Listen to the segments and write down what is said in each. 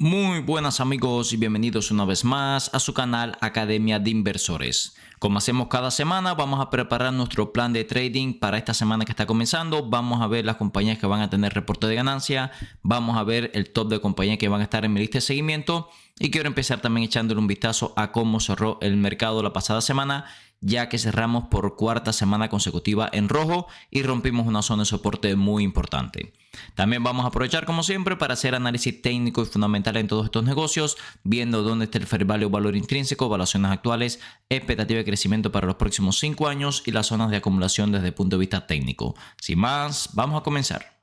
Muy buenas amigos y bienvenidos una vez más a su canal Academia de Inversores. Como hacemos cada semana, vamos a preparar nuestro plan de trading para esta semana que está comenzando. Vamos a ver las compañías que van a tener reporte de ganancia. Vamos a ver el top de compañías que van a estar en mi lista de seguimiento. Y quiero empezar también echándole un vistazo a cómo cerró el mercado la pasada semana, ya que cerramos por cuarta semana consecutiva en rojo y rompimos una zona de soporte muy importante. También vamos a aprovechar como siempre para hacer análisis técnico y fundamental en todos estos negocios, viendo dónde está el fair value o valor intrínseco, evaluaciones actuales, expectativa de crecimiento para los próximos 5 años y las zonas de acumulación desde el punto de vista técnico. Sin más, vamos a comenzar.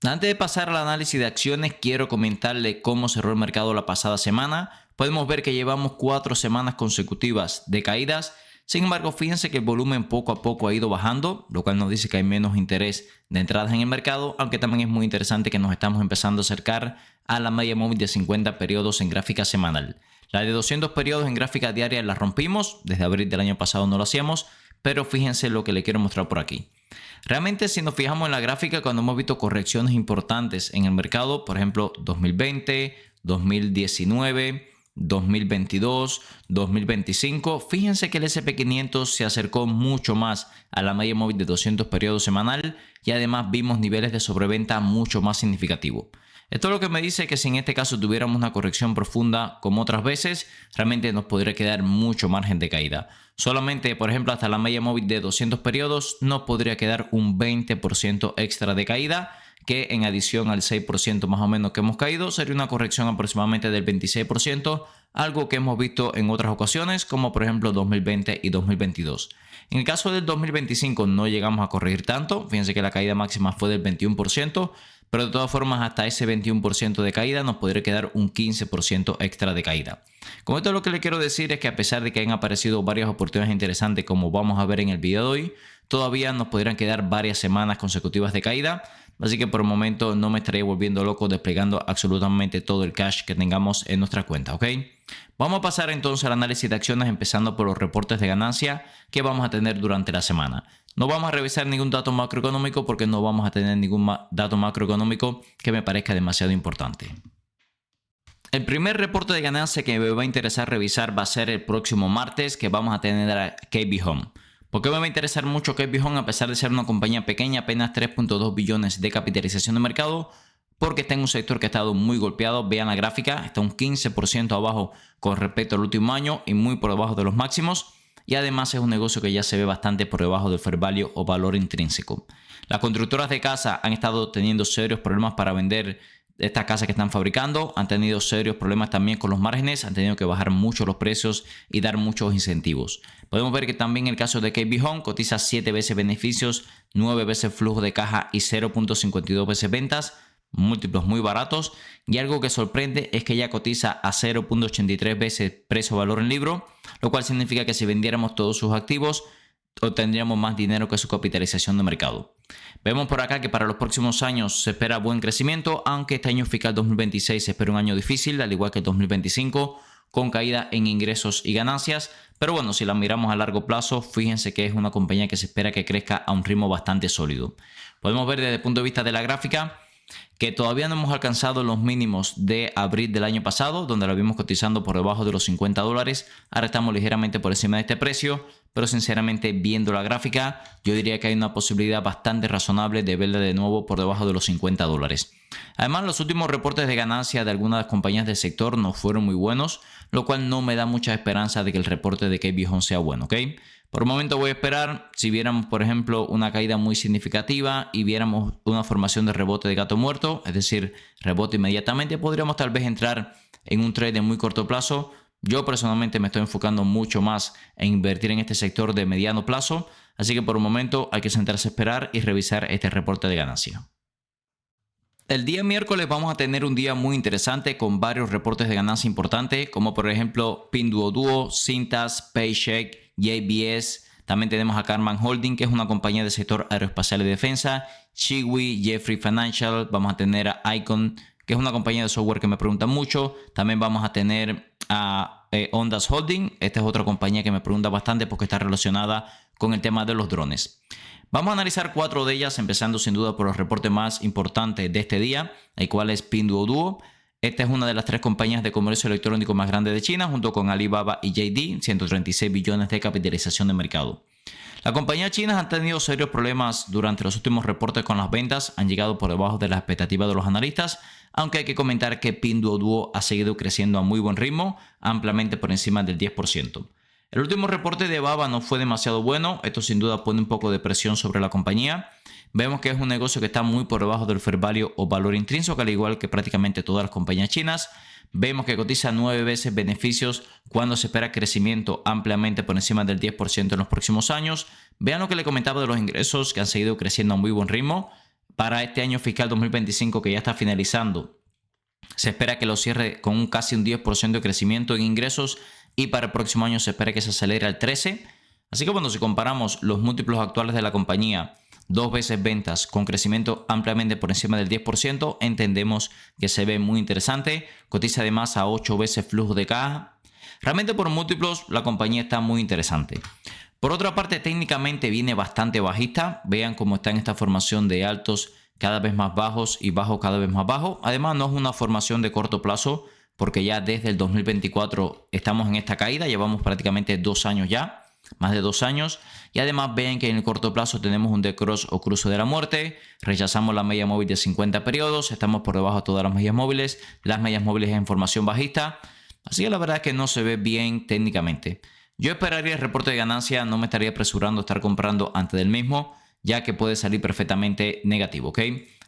Antes de pasar al análisis de acciones, quiero comentarle cómo cerró el mercado la pasada semana. Podemos ver que llevamos 4 semanas consecutivas de caídas. Sin embargo, fíjense que el volumen poco a poco ha ido bajando, lo cual nos dice que hay menos interés de entradas en el mercado, aunque también es muy interesante que nos estamos empezando a acercar a la media móvil de 50 periodos en gráfica semanal. La de 200 periodos en gráfica diaria la rompimos, desde abril del año pasado no lo hacíamos, pero fíjense lo que le quiero mostrar por aquí. Realmente, si nos fijamos en la gráfica, cuando hemos visto correcciones importantes en el mercado, por ejemplo 2020, 2019, 2022, 2025, fíjense que el S&P 500 se acercó mucho más a la media móvil de 200 periodos semanal y además vimos niveles de sobreventa mucho más significativos. Esto es lo que me dice que si en este caso tuviéramos una corrección profunda como otras veces, realmente nos podría quedar mucho margen de caída. Solamente, por ejemplo, hasta la media móvil de 200 periodos nos podría quedar un 20% extra de caída, que en adición al 6% más o menos que hemos caído, sería una corrección aproximadamente del 26%, algo que hemos visto en otras ocasiones, como por ejemplo 2020 y 2022. En el caso del 2025 no llegamos a corregir tanto, fíjense que la caída máxima fue del 21%, pero de todas formas hasta ese 21% de caída nos podría quedar un 15% extra de caída. Con esto lo que le quiero decir es que a pesar de que han aparecido varias oportunidades interesantes como vamos a ver en el video de hoy, todavía nos podrían quedar varias semanas consecutivas de caída. Así que por el momento no me estaría volviendo loco desplegando absolutamente todo el cash que tengamos en nuestra cuenta, ¿ok? Vamos a pasar entonces al análisis de acciones empezando por los reportes de ganancia que vamos a tener durante la semana. No vamos a revisar ningún dato macroeconómico porque no vamos a tener ningún dato macroeconómico que me parezca demasiado importante. El primer reporte de ganancia que me va a interesar revisar va a ser el próximo martes, que vamos a tener a KB Home. ¿Por qué me va a interesar mucho KB Home a pesar de ser una compañía pequeña, apenas 3.2 billones de capitalización de mercado? Porque está en un sector que ha estado muy golpeado. Vean la gráfica, está un 15% abajo con respecto al último año y muy por debajo de los máximos. Y además es un negocio que ya se ve bastante por debajo del fair value o valor intrínseco. Las constructoras de casa han estado teniendo serios problemas para vender estas casas que están fabricando, han tenido serios problemas también con los márgenes, han tenido que bajar mucho los precios y dar muchos incentivos. Podemos ver que también el caso de KB Home cotiza 7 veces beneficios, 9 veces flujo de caja y 0.52 veces ventas, múltiplos muy baratos. Y algo que sorprende es que ya cotiza a 0.83 veces precio-valor en libro, lo cual significa que si vendiéramos todos sus activos, obtendríamos más dinero que su capitalización de mercado. Vemos por acá que para los próximos años se espera buen crecimiento, aunque este año fiscal 2026 se espera un año difícil, al igual que el 2025, con caída en ingresos y ganancias. Pero bueno, si la miramos a largo plazo, fíjense que es una compañía que se espera que crezca a un ritmo bastante sólido. Podemos ver desde el punto de vista de la gráfica que todavía no hemos alcanzado los mínimos de abril del año pasado, donde la vimos cotizando por debajo de los $50. Ahora estamos ligeramente por encima de este precio, pero sinceramente viendo la gráfica, yo diría que hay una posibilidad bastante razonable de verla de nuevo por debajo de los $50. Además, los últimos reportes de ganancia de algunas compañías del sector no fueron muy buenos, lo cual no me da mucha esperanza de que el reporte de KB Home sea bueno, ¿ok? Por el momento voy a esperar. Si viéramos, por ejemplo, una caída muy significativa y viéramos una formación de rebote de gato muerto, es decir, rebote inmediatamente, podríamos tal vez entrar en un trade de muy corto plazo. Yo personalmente me estoy enfocando mucho más en invertir en este sector de mediano plazo, así que por el momento hay que sentarse a esperar y revisar este reporte de ganancia. El día miércoles vamos a tener un día muy interesante con varios reportes de ganancia importantes, como por ejemplo Pinduoduo, Cintas, Paycheck, JBS. También tenemos a Karman Holding, que es una compañía del sector aeroespacial y defensa, Chiwi, Jeffrey Financial. Vamos a tener a Icon, que es una compañía de software que me preguntan mucho. También vamos a tener a Ondas Holding. Esta es otra compañía que me pregunta bastante porque está relacionada con el tema de los drones. Vamos a analizar 4 de ellas, empezando sin duda por los reportes más importantes de este día, el cual es Pinduoduo. Esta es una de las 3 compañías de comercio electrónico más grandes de China, junto con Alibaba y JD, 136 billones de capitalización de mercado. Las compañías chinas han tenido serios problemas durante los últimos reportes con las ventas, han llegado por debajo de las expectativas de los analistas, aunque hay que comentar que Pinduoduo ha seguido creciendo a muy buen ritmo, ampliamente por encima del 10%. El último reporte de Alibaba no fue demasiado bueno, esto sin duda pone un poco de presión sobre la compañía. Vemos que es un negocio que está muy por debajo del fair value o valor intrínseco, al igual que prácticamente todas las compañías chinas. Vemos que cotiza 9 veces beneficios cuando se espera crecimiento ampliamente por encima del 10% en los próximos años. Vean lo que le comentaba de los ingresos que han seguido creciendo a muy buen ritmo. Para este año fiscal 2025 que ya está finalizando, se espera que lo cierre con casi un 10% de crecimiento en ingresos y para el próximo año se espera que se acelere al 13%. Así que bueno, si comparamos los múltiplos actuales de la compañía, 2 veces ventas con crecimiento ampliamente por encima del 10%, entendemos que se ve muy interesante. Cotiza además a 8 veces flujo de caja. Realmente por múltiplos la compañía está muy interesante. Por otra parte, técnicamente viene bastante bajista. Vean cómo está en esta formación de altos cada vez más bajos y bajos cada vez más bajos. Además, no es una formación de corto plazo porque ya desde el 2024 estamos en esta caída. Llevamos prácticamente 2 años ya, más de 2 años. Y además ven que en el corto plazo tenemos un decross o cruce de la muerte. Rechazamos la media móvil de 50 periodos. Estamos por debajo de todas las medias móviles. Las medias móviles en formación bajista. Así que la verdad es que no se ve bien técnicamente. Yo esperaría el reporte de ganancia, no me estaría apresurando a estar comprando antes del mismo, ya que puede salir perfectamente negativo, ¿ok?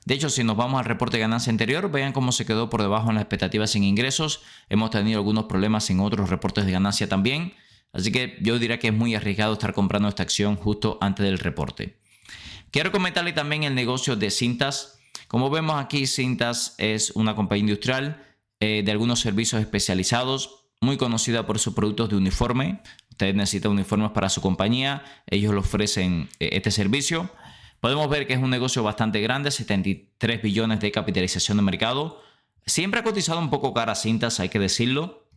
De hecho, si nos vamos al reporte de ganancia anterior, vean cómo se quedó por debajo en las expectativas en ingresos. Hemos tenido algunos problemas en otros reportes de ganancia también. Así que yo diría que es muy arriesgado estar comprando esta acción justo antes del reporte. Quiero comentarle también el negocio de Cintas. Como vemos aquí, Cintas es una compañía industrial de algunos servicios especializados, muy conocida por sus productos de uniforme. Usted necesita uniformes para su compañía, ellos le ofrecen este servicio. Podemos ver que es un negocio bastante grande, 73 billones de capitalización de mercado. Siempre ha cotizado un poco cara Cintas, hay que decirlo.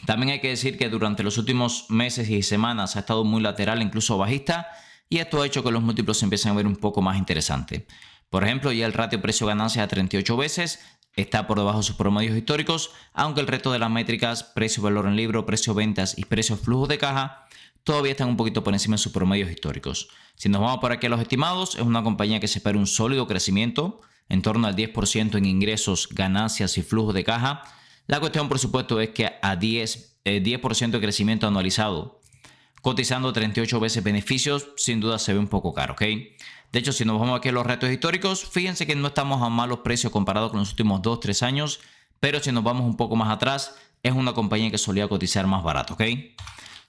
También hay que decir que durante los últimos meses y semanas ha estado muy lateral, incluso bajista, y esto ha hecho que los múltiplos se empiecen a ver un poco más interesantes. Por ejemplo, ya el ratio precio-ganancia a 38 veces, está por debajo de sus promedios históricos, aunque el resto de las métricas, precio-valor en libro, precio-ventas y precio-flujo de caja, todavía están un poquito por encima de sus promedios históricos. Si nos vamos por aquí a los estimados, es una compañía que se espera un sólido crecimiento, en torno al 10% en ingresos, ganancias y flujo de caja. La cuestión, por supuesto, es que a 10% de crecimiento anualizado, cotizando 38 veces beneficios, sin duda se ve un poco caro, ¿ok? De hecho, si nos vamos aquí a los retos históricos, fíjense que no estamos a malos precios comparados con los últimos 2-3 años, pero si nos vamos un poco más atrás, es una compañía que solía cotizar más barato, ¿ok?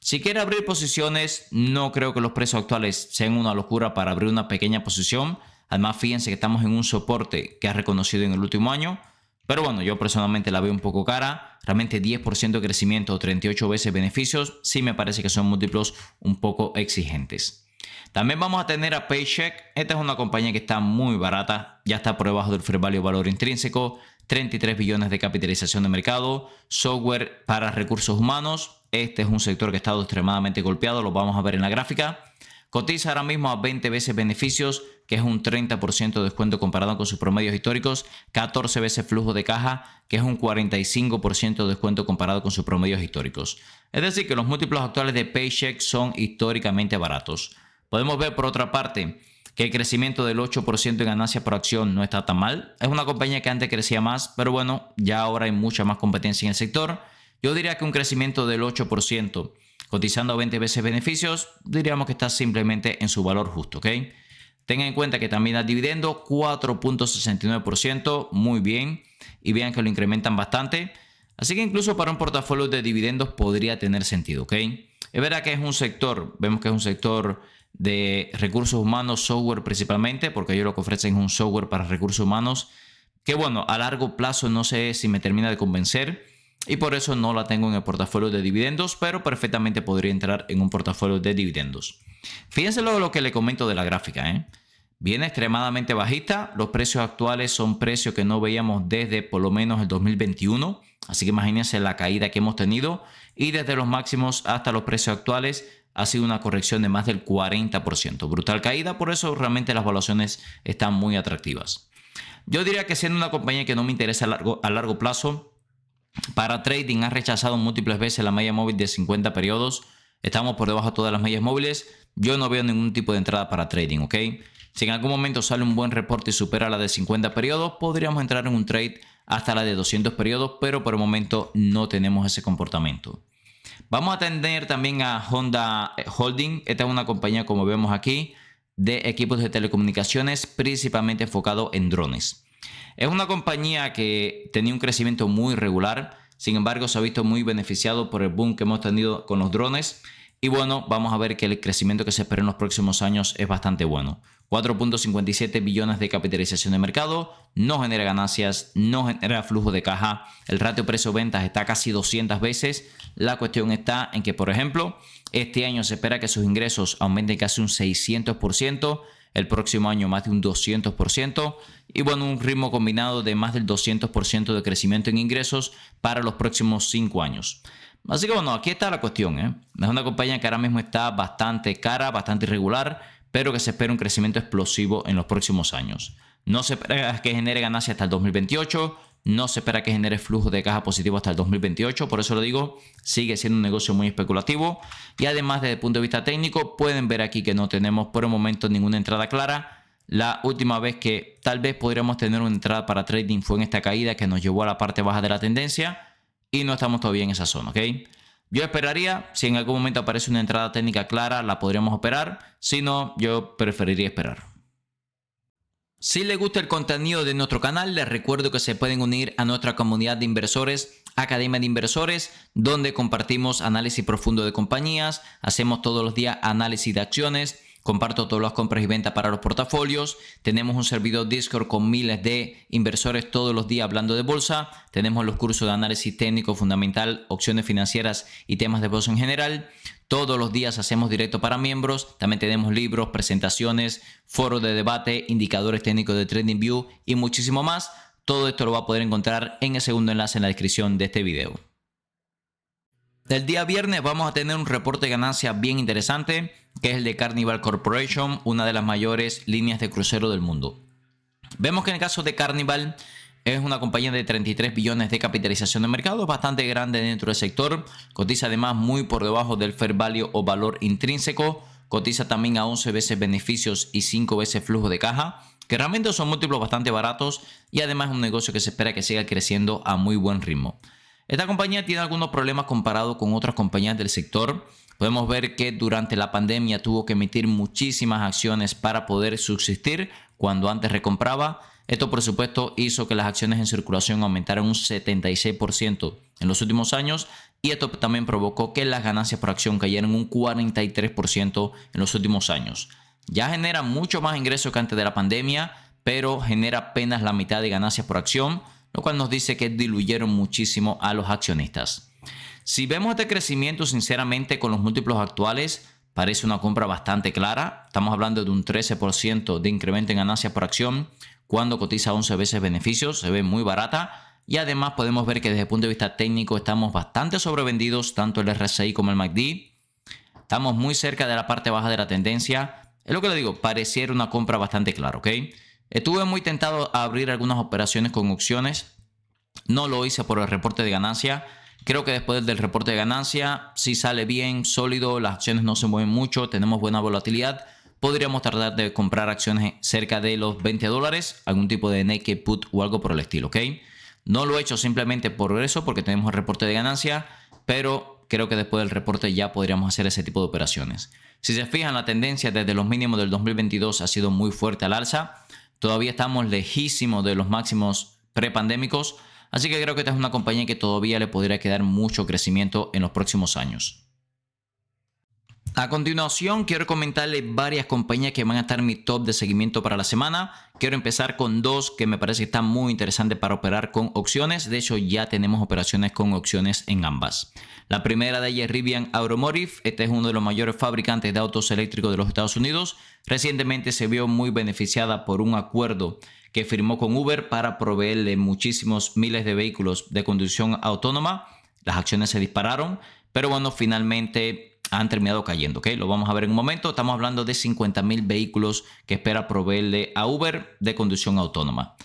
Si quiere abrir posiciones, no creo que los precios actuales sean una locura para abrir una pequeña posición. Además, fíjense que estamos en un soporte que ha reconocido en el último año. Pero bueno, yo personalmente la veo un poco cara. Realmente 10% de crecimiento o 38 veces beneficios, sí me parece que son múltiplos un poco exigentes. También vamos a tener a Paycheck. Esta es una compañía que está muy barata. Ya está por debajo del fair value valor intrínseco. 33 billones de capitalización de mercado. Software para recursos humanos. Este es un sector que ha estado extremadamente golpeado. Lo vamos a ver en la gráfica. Cotiza ahora mismo a 20 veces beneficios, que es un 30% de descuento comparado con sus promedios históricos. 14 veces flujo de caja, que es un 45% de descuento comparado con sus promedios históricos. Es decir, que los múltiplos actuales de Paycheck son históricamente baratos. Podemos ver por otra parte que el crecimiento del 8% en ganancia por acción no está tan mal. Es una compañía que antes crecía más, pero bueno, ya ahora hay mucha más competencia en el sector. Yo diría que un crecimiento del 8%, cotizando a 20 veces beneficios, diríamos que está simplemente en su valor justo, ¿ok? Tengan en cuenta que también da dividendo, 4.69%, muy bien. Y vean que lo incrementan bastante. Así que incluso para un portafolio de dividendos podría tener sentido, ¿ok? Es verdad que es un sector, vemos que es un sector de recursos humanos, software principalmente, porque ellos lo que ofrecen es un software para recursos humanos, que bueno, a largo plazo no sé si me termina de convencer y por eso no la tengo en el portafolio de dividendos, pero perfectamente podría entrar en un portafolio de dividendos. Fíjense luego lo que le comento de la gráfica, ¿eh? Viene extremadamente bajista, los precios actuales son precios que no veíamos desde por lo menos el 2021, así que imagínense la caída que hemos tenido y desde los máximos hasta los precios actuales ha sido una corrección de más del 40%. Brutal caída, por eso realmente las valuaciones están muy atractivas. Yo diría que siendo una compañía que no me interesa a largo plazo, para trading ha rechazado múltiples veces la media móvil de 50 periodos. Estamos por debajo de todas las medias móviles. Yo no veo ningún tipo de entrada para trading, ¿ok? Si en algún momento sale un buen reporte y supera la de 50 periodos, podríamos entrar en un trade hasta la de 200 periodos, pero por el momento no tenemos ese comportamiento. Vamos a tener también a Honda Holding. Esta es una compañía, como vemos aquí, de equipos de telecomunicaciones, principalmente enfocado en drones. Es una compañía que tenía un crecimiento muy regular, sin embargo se ha visto muy beneficiado por el boom que hemos tenido con los drones. Y bueno, vamos a ver que el crecimiento que se espera en los próximos años es bastante bueno. 4.57 billones de capitalización de mercado, no genera ganancias, no genera flujo de caja. El ratio precio-ventas está casi 200 veces. La cuestión está en que, por ejemplo, este año se espera que sus ingresos aumenten casi un 600%, el próximo año más de un 200%, y bueno, un ritmo combinado de más del 200% de crecimiento en ingresos para los próximos 5 años. Así que bueno, aquí está la cuestión, ¿eh? Es una compañía que ahora mismo está bastante cara, bastante irregular, pero que se espera un crecimiento explosivo en los próximos años. No se espera que genere ganancias hasta el 2028, no se espera que genere flujo de caja positivo hasta el 2028, por eso lo digo, sigue siendo un negocio muy especulativo. Y además, desde el punto de vista técnico, pueden ver aquí que no tenemos por el momento ninguna entrada clara. La última vez que tal vez podríamos tener una entrada para trading fue en esta caída que nos llevó a la parte baja de la tendencia y no estamos todavía en esa zona, ¿ok? Yo esperaría, si en algún momento aparece una entrada técnica clara, la podríamos operar. Si no, yo preferiría esperar. Si les gusta el contenido de nuestro canal, les recuerdo que se pueden unir a nuestra comunidad de inversores, Academia de Inversores, donde compartimos análisis profundo de compañías, hacemos todos los días análisis de acciones, comparto todas las compras y ventas para los portafolios, tenemos un servidor Discord con miles de inversores todos los días hablando de bolsa, tenemos los cursos de análisis técnico fundamental, opciones financieras y temas de bolsa en general. Todos los días hacemos directo para miembros, también tenemos libros, presentaciones, foros de debate, indicadores técnicos de TradingView y muchísimo más. Todo esto lo va a poder encontrar en el segundo enlace en la descripción de este video. El día viernes vamos a tener un reporte de ganancias bien interesante, que es el de Carnival Corporation, una de las mayores líneas de crucero del mundo. Vemos que en el caso de Carnival es una compañía de 33 billones de capitalización de mercado, bastante grande dentro del sector. Cotiza además muy por debajo del fair value o valor intrínseco. Cotiza también a 11 veces beneficios y 5 veces flujo de caja, que realmente son múltiplos bastante baratos y además es un negocio que se espera que siga creciendo a muy buen ritmo. Esta compañía tiene algunos problemas comparado con otras compañías del sector. Podemos ver que durante la pandemia tuvo que emitir muchísimas acciones para poder subsistir cuando antes recompraba. Esto, por supuesto, hizo que las acciones en circulación aumentaran un 76% en los últimos años y esto también provocó que las ganancias por acción cayeran un 43% en los últimos años. Ya genera mucho más ingresos que antes de la pandemia, pero genera apenas la mitad de ganancias por acción, lo cual nos dice que diluyeron muchísimo a los accionistas. Si vemos este crecimiento, sinceramente, con los múltiplos actuales, parece una compra bastante clara. Estamos hablando de un 13% de incremento en ganancias por acción cuando cotiza 11 veces beneficios, se ve muy barata. Y además podemos ver que desde el punto de vista técnico estamos bastante sobrevendidos, tanto el RSI como el MACD. Estamos muy cerca de la parte baja de la tendencia. Es lo que le digo, pareciera una compra bastante clara, ¿ok? Estuve muy tentado a abrir algunas operaciones con opciones. No lo hice por el reporte de ganancia. Creo que después del reporte de ganancia, si sale bien, sólido, las acciones no se mueven mucho, tenemos buena volatilidad, podríamos tratar de comprar acciones cerca de los $20, algún tipo de naked put o algo por el estilo, ¿ok? No lo he hecho simplemente por eso, porque tenemos el reporte de ganancia, pero creo que después del reporte ya podríamos hacer ese tipo de operaciones. Si se fijan, la tendencia desde los mínimos del 2022 ha sido muy fuerte al alza. Todavía estamos lejísimos de los máximos prepandémicos. Así que creo que esta es una compañía que todavía le podría quedar mucho crecimiento en los próximos años. A continuación, quiero comentarles varias compañías que van a estar en mi top de seguimiento para la semana. Quiero empezar con dos que me parece que están muy interesantes para operar con opciones. De hecho, ya tenemos operaciones con opciones en ambas. La primera de ellas es Rivian Automotive. Este es uno de los mayores fabricantes de autos eléctricos de los Estados Unidos. Recientemente se vio muy beneficiada por un acuerdo que firmó con Uber para proveerle muchísimos miles de vehículos de conducción autónoma. Las acciones se dispararon, pero bueno, finalmente han terminado cayendo, ¿ok? Lo vamos a ver en un momento. Estamos hablando de 50,000 vehículos que espera proveerle a Uber de conducción autónoma.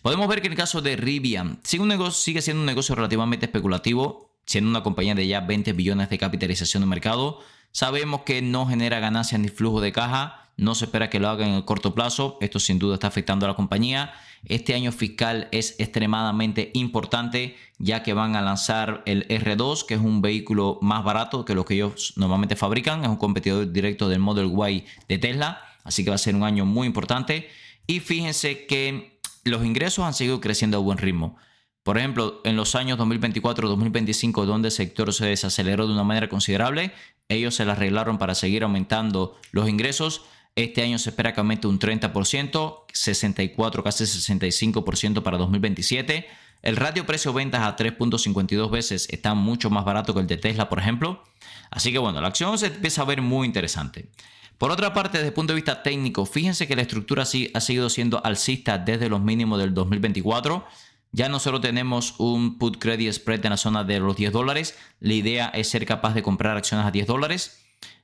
Podemos ver que en el caso de Rivian sigue siendo un negocio relativamente especulativo, siendo una compañía de ya 20 billones de capitalización de mercado. Sabemos que no genera ganancias ni flujo de caja, no se espera que lo haga en el corto plazo. Esto sin duda está afectando a la compañía. Este año fiscal es extremadamente importante, ya que van a lanzar el R2, que es un vehículo más barato que lo que ellos normalmente fabrican. Es un competidor directo del Model Y de Tesla, así que va a ser un año muy importante. Y fíjense que los ingresos han seguido creciendo a buen ritmo. Por ejemplo, en los años 2024-2025, donde el sector se desaceleró de una manera considerable, ellos se las arreglaron para seguir aumentando los ingresos. Este año se espera que aumente un 30%, 64%, casi 65% para 2027. El ratio precio-ventas a 3.52 veces está mucho más barato que el de Tesla, por ejemplo. Así que bueno, la acción se empieza a ver muy interesante. Por otra parte, desde el punto de vista técnico, fíjense que la estructura ha seguido siendo alcista desde los mínimos del 2024. Ya no solo tenemos un put credit spread en la zona de los $10. La idea es ser capaz de comprar acciones a $10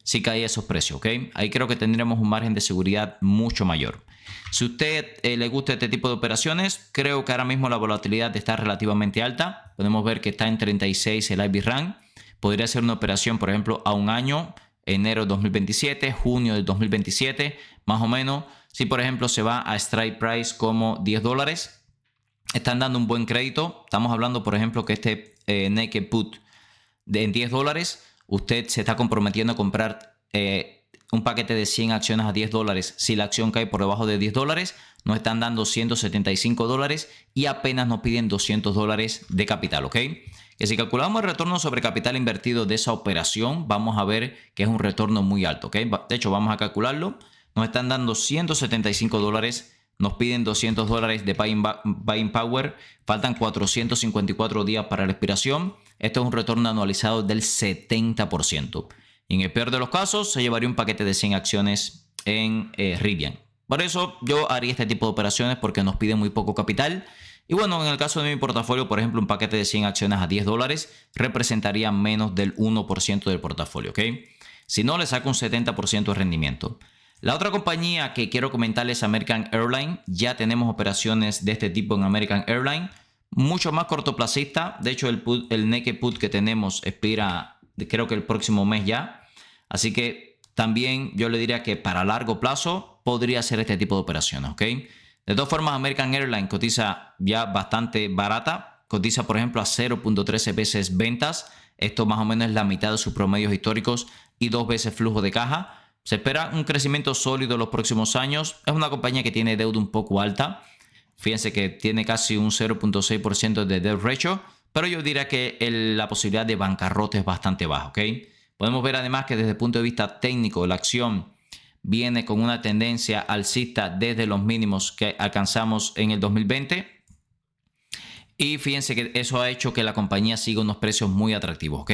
si cae esos precios, ¿ok? Ahí creo que tendremos un margen de seguridad mucho mayor. Si a usted le gusta este tipo de operaciones, creo que ahora mismo la volatilidad está relativamente alta. Podemos ver que está en 36 el IB/RAM. Podría ser una operación, por ejemplo, a un año, enero de 2027, junio de 2027, más o menos. Si, por ejemplo, se va a strike price como $10, están dando un buen crédito. Estamos hablando, por ejemplo, que este naked put en $10, usted se está comprometiendo a comprar un paquete de 100 acciones a $10. Si la acción cae por debajo de $10, nos están dando $175 y apenas nos piden $200 de capital, ¿ok? Que si calculamos el retorno sobre capital invertido de esa operación, vamos a ver que es un retorno muy alto, ¿ok? De hecho, vamos a calcularlo. Nos están dando $175. Nos piden $200 de buying power. Faltan 454 días para la expiración. Esto es un retorno anualizado del 70%. Y en el peor de los casos, se llevaría un paquete de 100 acciones en Rivian. Por eso yo haría este tipo de operaciones porque nos piden muy poco capital. Y bueno, en el caso de mi portafolio, por ejemplo, un paquete de 100 acciones a $10 representaría menos del 1% del portafolio, ¿ok? Si no, le saco un 70% de rendimiento. La otra compañía que quiero comentarles es American Airlines. Ya tenemos operaciones de este tipo en American Airlines. Mucho más cortoplacista. De hecho, el naked put que tenemos expira creo que el próximo mes ya. Así que también yo le diría que para largo plazo podría ser este tipo de operaciones, ¿ok? De todas formas, American Airlines cotiza ya bastante barata. Cotiza, por ejemplo, a 0.13 veces ventas. Esto más o menos es la mitad de sus promedios históricos y 2 veces flujo de caja. Se espera un crecimiento sólido en los próximos años. Es una compañía que tiene deuda un poco alta. Fíjense que tiene casi un 0.6% de debt ratio, pero yo diría que la posibilidad de bancarrota es bastante baja, ¿ok? Podemos ver además que desde el punto de vista técnico, la acción viene con una tendencia alcista desde los mínimos que alcanzamos en el 2020. Y fíjense que eso ha hecho que la compañía siga unos precios muy atractivos, ¿ok?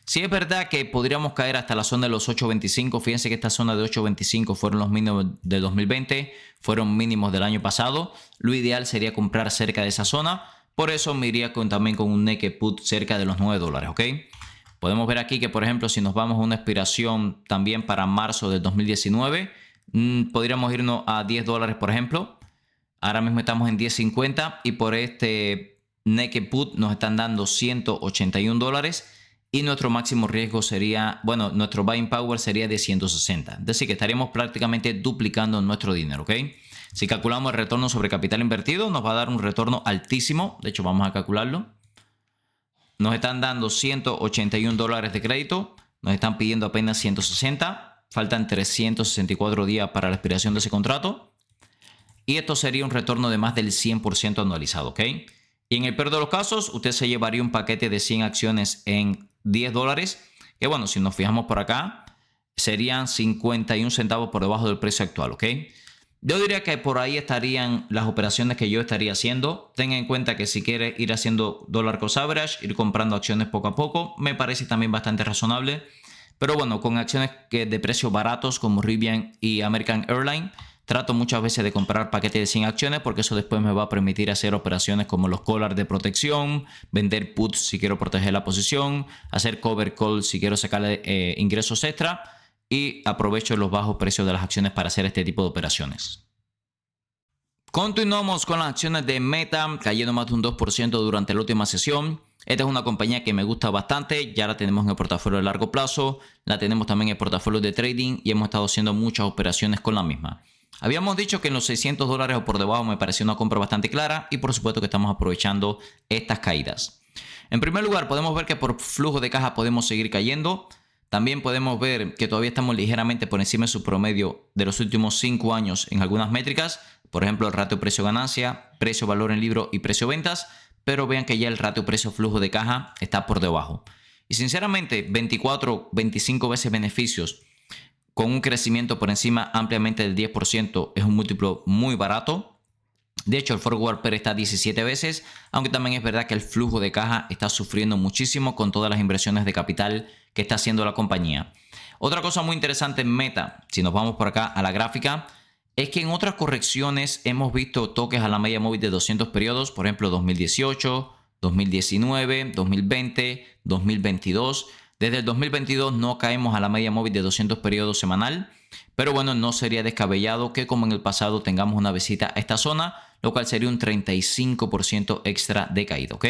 Sí es verdad que podríamos caer hasta la zona de los 8.25. Fíjense que esta zona de 8.25 fueron los mínimos de 2020, fueron mínimos del año pasado. Lo ideal sería comprar cerca de esa zona. Por eso me iría también con un naked put cerca de los $9, ¿ok? Podemos ver aquí que, por ejemplo, si nos vamos a una expiración también para marzo del 2019, podríamos irnos a $10, por ejemplo. Ahora mismo estamos en 10.50 y por este naked put nos están dando $181. Y nuestro máximo riesgo sería, bueno, nuestro buying power sería de 160. Es decir, que estaríamos prácticamente duplicando nuestro dinero, ¿ok? Si calculamos el retorno sobre capital invertido, nos va a dar un retorno altísimo. De hecho, vamos a calcularlo. Nos están dando $181 de crédito. Nos están pidiendo apenas 160. Faltan 364 días para la expiración de ese contrato. Y esto sería un retorno de más del 100% anualizado, ¿ok? Y en el peor de los casos, usted se llevaría un paquete de 100 acciones en $10, que bueno, si nos fijamos por acá, serían 51 centavos por debajo del precio actual, ¿ok? Yo diría que por ahí estarían las operaciones que yo estaría haciendo. Tenga en cuenta que si quiere ir haciendo dollar cost average, ir comprando acciones poco a poco, me parece también bastante razonable. Pero bueno, con acciones de precios baratos como Rivian y American Airlines, trato muchas veces de comprar paquetes de 100 acciones porque eso después me va a permitir hacer operaciones como los collars de protección, vender puts si quiero proteger la posición, hacer cover call si quiero sacarle ingresos extra y aprovecho los bajos precios de las acciones para hacer este tipo de operaciones. Continuamos con las acciones de Meta, cayendo más de un 2% durante la última sesión. Esta es una compañía que me gusta bastante, ya la tenemos en el portafolio de largo plazo, la tenemos también en el portafolio de trading y hemos estado haciendo muchas operaciones con la misma. Habíamos dicho que en los $600 o por debajo me pareció una compra bastante clara y por supuesto que estamos aprovechando estas caídas. En primer lugar, podemos ver que por flujo de caja podemos seguir cayendo. También podemos ver que todavía estamos ligeramente por encima de su promedio de los últimos 5 años en algunas métricas. Por ejemplo, el ratio precio-ganancia, precio-valor en libro y precio-ventas. Pero vean que ya el ratio precio-flujo de caja está por debajo. Y sinceramente, 24, 25 veces beneficios con un crecimiento por encima ampliamente del 10% es un múltiplo muy barato. De hecho, el forward PER está 17 veces, aunque también es verdad que el flujo de caja está sufriendo muchísimo con todas las inversiones de capital que está haciendo la compañía. Otra cosa muy interesante en Meta, si nos vamos por acá a la gráfica, es que en otras correcciones hemos visto toques a la media móvil de 200 periodos, por ejemplo 2018, 2019, 2020, 2022. Desde el 2022 no caemos a la media móvil de 200 periodos semanal, pero bueno, no sería descabellado que como en el pasado tengamos una visita a esta zona, lo cual sería un 35% extra de caída, ¿ok?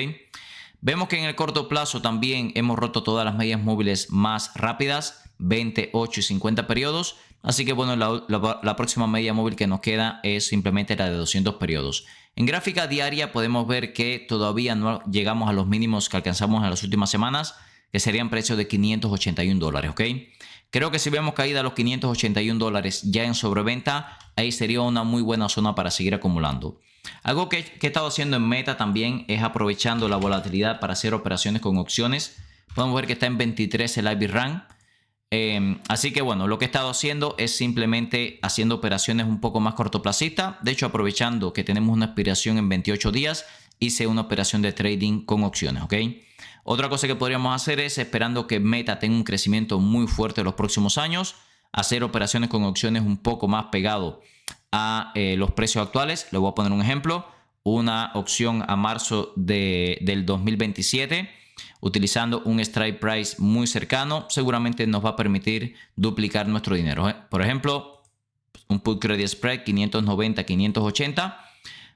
Vemos que en el corto plazo también hemos roto todas las medias móviles más rápidas, 20, 8 y 50 periodos. Así que bueno, la próxima media móvil que nos queda es simplemente la de 200 periodos. En gráfica diaria podemos ver que todavía no llegamos a los mínimos que alcanzamos en las últimas semanas, que serían precios de $581, ¿ok? Creo que si vemos caída a los $581 ya en sobreventa, ahí sería una muy buena zona para seguir acumulando. Algo que he estado haciendo en Meta también es aprovechando la volatilidad para hacer operaciones con opciones. Podemos ver que está en 23 el IB Run. Así que bueno, lo que he estado haciendo es simplemente haciendo operaciones un poco más cortoplacistas. De hecho, aprovechando que tenemos una expiración en 28 días, hice una operación de trading con opciones, ¿ok? Otra cosa que podríamos hacer es, esperando que Meta tenga un crecimiento muy fuerte en los próximos años, hacer operaciones con opciones un poco más pegado a los precios actuales. Les voy a poner un ejemplo. Una opción a marzo del 2027, utilizando un strike price muy cercano, seguramente nos va a permitir duplicar nuestro dinero. Por ejemplo, un put credit spread 590-580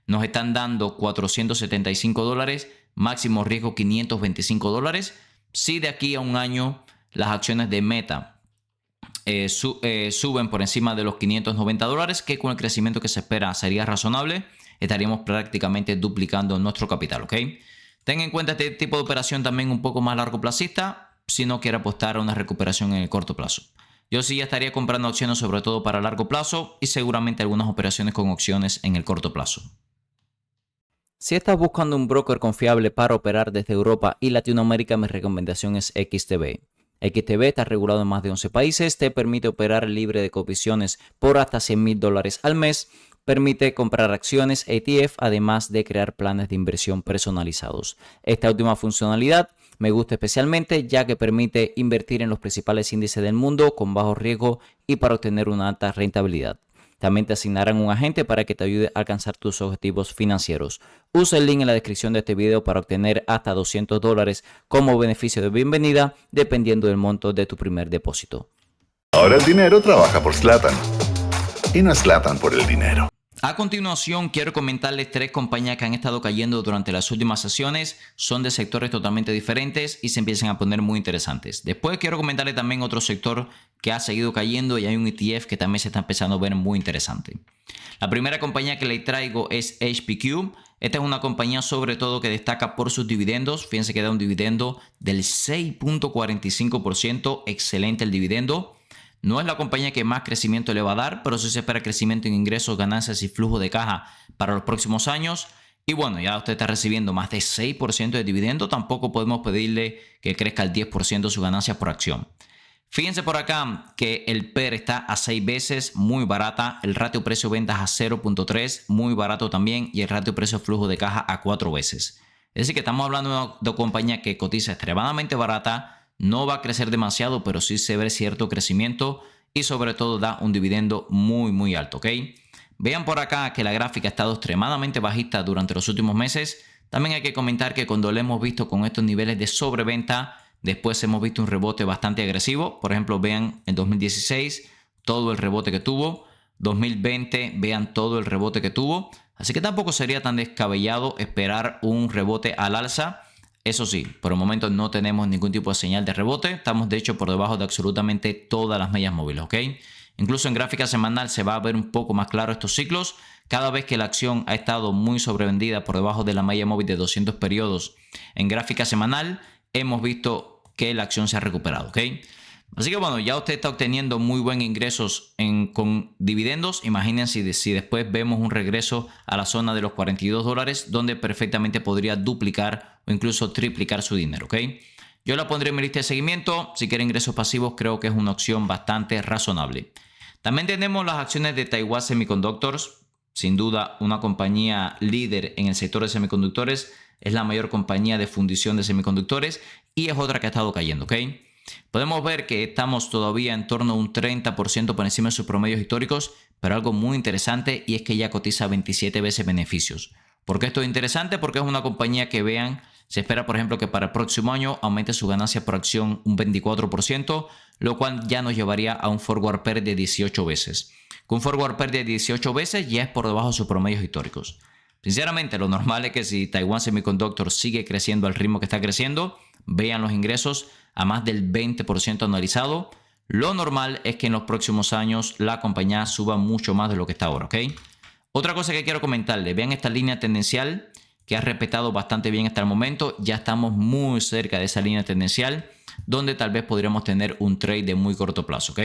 nos están dando $475, máximo riesgo $525. Si de aquí a un año las acciones de Meta suben por encima de los $590, que con el crecimiento que se espera sería razonable, estaríamos prácticamente duplicando nuestro capital, ¿ok? Ten en cuenta este tipo de operación también un poco más largo plazista si no quiere apostar a una recuperación en el corto plazo. Yo sí ya estaría comprando opciones sobre todo para largo plazo y seguramente algunas operaciones con opciones en el corto plazo. Si estás buscando un broker confiable para operar desde Europa y Latinoamérica, mi recomendación es XTB. XTB está regulado en más de 11 países, te permite operar libre de comisiones por hasta $100,000 al mes, permite comprar acciones ETF, además de crear planes de inversión personalizados. Esta última funcionalidad me gusta especialmente ya que permite invertir en los principales índices del mundo con bajo riesgo y para obtener una alta rentabilidad. También te asignarán un agente para que te ayude a alcanzar tus objetivos financieros. Usa el link en la descripción de este video para obtener hasta $200 como beneficio de bienvenida, dependiendo del monto de tu primer depósito. Ahora el dinero trabaja por Zlatan. Y no es Zlatan por el dinero. A continuación, quiero comentarles 3 compañías que han estado cayendo durante las últimas sesiones. Son de sectores totalmente diferentes y se empiezan a poner muy interesantes. Después quiero comentarles también otro sector que ha seguido cayendo y hay un ETF que también se está empezando a ver muy interesante. La primera compañía que les traigo es HPQ. Esta es una compañía sobre todo que destaca por sus dividendos. Fíjense que da un dividendo del 6.45%. Excelente el dividendo. No es la compañía que más crecimiento le va a dar, pero sí se espera crecimiento en ingresos, ganancias y flujo de caja para los próximos años. Y bueno, ya usted está recibiendo más de 6% de dividendo. Tampoco podemos pedirle que crezca el 10% de sus ganancias por acción. Fíjense por acá que el PER está a 6 veces, muy barata. El ratio precio-ventas a 0.3, muy barato también. Y el ratio precio-flujo de caja a 4 veces. Es decir, que estamos hablando de una compañía que cotiza extremadamente barata. No va a crecer demasiado, pero sí se ve cierto crecimiento y sobre todo da un dividendo muy alto, ¿ok? Vean por acá que la gráfica ha estado extremadamente bajista durante los últimos meses. También hay que comentar que cuando lo hemos visto con estos niveles de sobreventa, después hemos visto un rebote bastante agresivo. Por ejemplo, vean en 2016 todo el rebote que tuvo. 2020, vean todo el rebote que tuvo. Así que tampoco sería tan descabellado esperar un rebote al alza. Eso sí, por el momento no tenemos ningún tipo de señal de rebote. Estamos de hecho por debajo de absolutamente todas las medias móviles, ¿ok? Incluso en gráfica semanal se va a ver un poco más claro estos ciclos. Cada vez que la acción ha estado muy sobrevendida por debajo de la media móvil de 200 periodos en gráfica semanal, hemos visto que la acción se ha recuperado, ¿ok? Así que bueno, ya usted está obteniendo muy buenos ingresos con dividendos. Imagínense si después vemos un regreso a la zona de los $42, donde perfectamente podría duplicar o incluso triplicar su dinero, ¿ok? Yo la pondré en mi lista de seguimiento. Si quiere ingresos pasivos, creo que es una opción bastante razonable. También tenemos las acciones de Taiwan Semiconductors. Sin duda, una compañía líder en el sector de semiconductores. Es la mayor compañía de fundición de semiconductores y es otra que ha estado cayendo, ¿ok? Podemos ver que estamos todavía en torno a un 30% por encima de sus promedios históricos, pero algo muy interesante y es que ya cotiza 27 veces beneficios. ¿Por qué esto es interesante? Porque es una compañía que vean, se espera por ejemplo que para el próximo año aumente su ganancia por acción un 24%, lo cual ya nos llevaría a un forward PER de 18 veces. Con un forward PER de 18 veces ya es por debajo de sus promedios históricos. Sinceramente, lo normal es que si Taiwan Semiconductor sigue creciendo al ritmo que está creciendo, vean los ingresos a más del 20% anualizado. Lo normal es que en los próximos años la compañía suba mucho más de lo que está ahora, ¿ok? Otra cosa que quiero comentarles, vean esta línea tendencial que ha respetado bastante bien hasta el momento. Ya estamos muy cerca de esa línea tendencial donde tal vez podríamos tener un trade de muy corto plazo, ¿ok?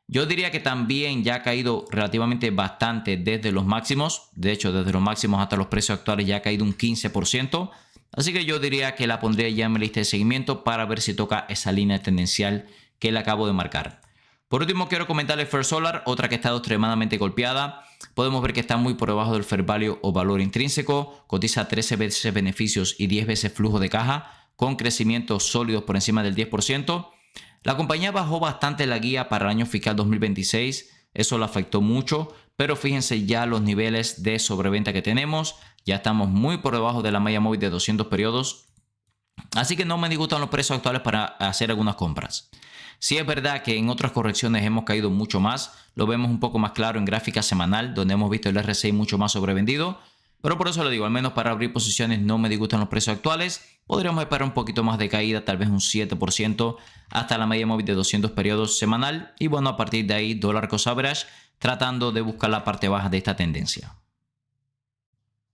Yo diría que también ya ha caído relativamente bastante desde los máximos. De hecho, desde los máximos hasta los precios actuales ya ha caído un 15%. Así que yo diría que la pondría ya en mi lista de seguimiento para ver si toca esa línea tendencial que le acabo de marcar. Por último, quiero comentarles First Solar, otra que ha estado extremadamente golpeada. Podemos ver que está muy por debajo del fair value o valor intrínseco. Cotiza 13 veces beneficios y 10 veces flujo de caja, con crecimientos sólidos por encima del 10%. La compañía bajó bastante la guía para el año fiscal 2026. Eso le afectó mucho. Pero fíjense ya los niveles de sobreventa que tenemos. Ya estamos muy por debajo de la media móvil de 200 periodos. Así que no me disgustan los precios actuales para hacer algunas compras. Sí es verdad que en otras correcciones hemos caído mucho más. Lo vemos un poco más claro en gráfica semanal, donde hemos visto el RSI mucho más sobrevendido. Pero por eso le digo, al menos para abrir posiciones no me disgustan los precios actuales. Podríamos esperar un poquito más de caída, tal vez un 7% hasta la media móvil de 200 periodos semanal. Y bueno, a partir de ahí, dólar cost average, tratando de buscar la parte baja de esta tendencia.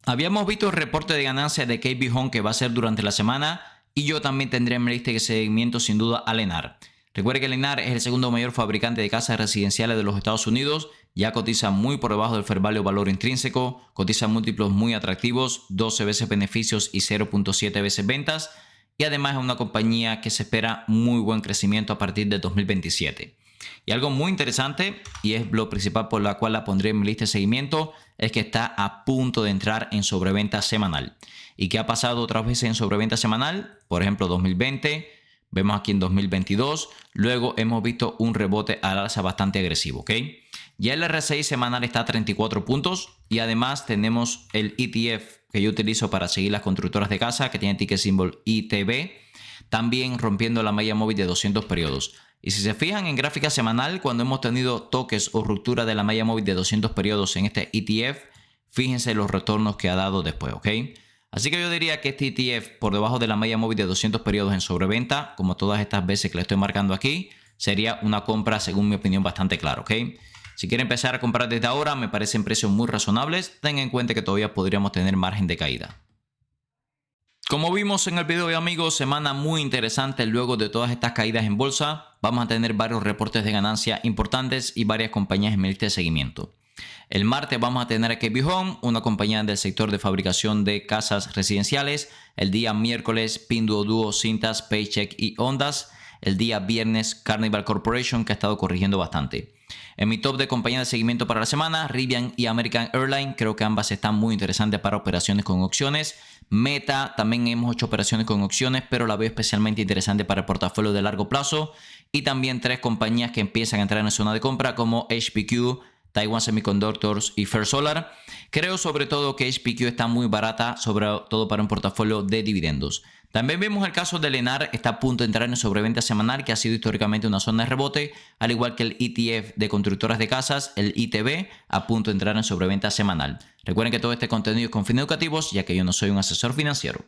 Habíamos visto el reporte de ganancias de KB Home que va a ser durante la semana. Y yo también tendré en mi lista de seguimiento sin duda a Lennar. Recuerde que Lennar es el segundo mayor fabricante de casas residenciales de los Estados Unidos. Ya cotiza muy por debajo del fair value o valor intrínseco. Cotiza múltiplos muy atractivos, 12 veces beneficios y 0.7 veces ventas. Y además es una compañía que se espera muy buen crecimiento a partir de 2027. Y algo muy interesante, y es lo principal por la cual la pondré en mi lista de seguimiento, es que está a punto de entrar en sobreventa semanal. ¿Y qué ha pasado otras veces en sobreventa semanal? Por ejemplo, 2020, vemos aquí en 2022, luego hemos visto un rebote al alza bastante agresivo, ¿ok? Ya el RSI semanal está a 34 puntos y además tenemos el ETF que yo utilizo para seguir las constructoras de casa, que tiene ticket symbol ITB, también rompiendo la media móvil de 200 periodos. Y si se fijan en gráfica semanal, cuando hemos tenido toques o ruptura de la media móvil de 200 periodos en este ETF, fíjense los retornos que ha dado después, ¿ok? Así que yo diría que este ETF por debajo de la media móvil de 200 periodos en sobreventa, como todas estas veces que le estoy marcando aquí, sería una compra según mi opinión bastante clara, ¿ok? Si quiere empezar a comprar desde ahora, me parecen precios muy razonables. Tenga en cuenta que todavía podríamos tener margen de caída. Como vimos en el video de amigos, semana muy interesante luego de todas estas caídas en bolsa. Vamos a tener varios reportes de ganancia importantes y varias compañías en mi lista de seguimiento. El martes vamos a tener a KB Home, una compañía del sector de fabricación de casas residenciales. El día miércoles, Pinduoduo, Cintas, Paycheck y Ondas. El día viernes, Carnival Corporation, que ha estado corrigiendo bastante. En mi top de compañías de seguimiento para la semana, Rivian y American Airlines. Creo que ambas están muy interesantes para operaciones con opciones. Meta, también hemos hecho operaciones con opciones, pero la veo especialmente interesante para el portafolio de largo plazo. Y también tres compañías que empiezan a entrar en zona de compra como HPQ, Taiwan Semiconductors y First Solar. Creo sobre todo que HPQ está muy barata, sobre todo para un portafolio de dividendos. También vemos el caso de Lenar, está a punto de entrar en sobreventa semanal, que ha sido históricamente una zona de rebote, al igual que el ETF de constructoras de casas, el ITB, a punto de entrar en sobreventa semanal. Recuerden que todo este contenido es con fines educativos, ya que yo no soy un asesor financiero.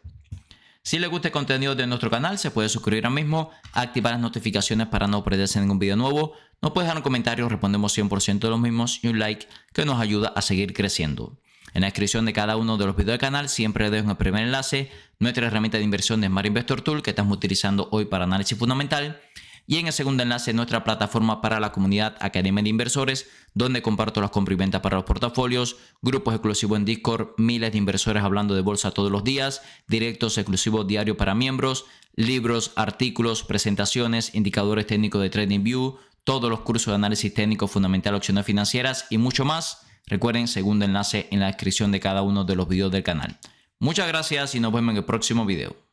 Si les gusta el contenido de nuestro canal, se puede suscribir ahora mismo, activar las notificaciones para no perderse ningún video nuevo. Nos puedes dejar un comentario, respondemos 100% de los mismos y un like que nos ayuda a seguir creciendo. En la descripción de cada uno de los videos del canal siempre dejo en el primer enlace nuestra herramienta de inversión de Smart Investor Tool que estamos utilizando hoy para análisis fundamental. Y en el segundo enlace nuestra plataforma para la comunidad Academia de Inversores, donde comparto las compras y ventas para los portafolios, grupos exclusivos en Discord, miles de inversores hablando de bolsa todos los días, directos exclusivos diarios para miembros, libros, artículos, presentaciones, indicadores técnicos de TradingView, todos los cursos de análisis técnico fundamental, opciones financieras y mucho más. Recuerden, segundo enlace en la descripción de cada uno de los videos del canal. Muchas gracias y nos vemos en el próximo video.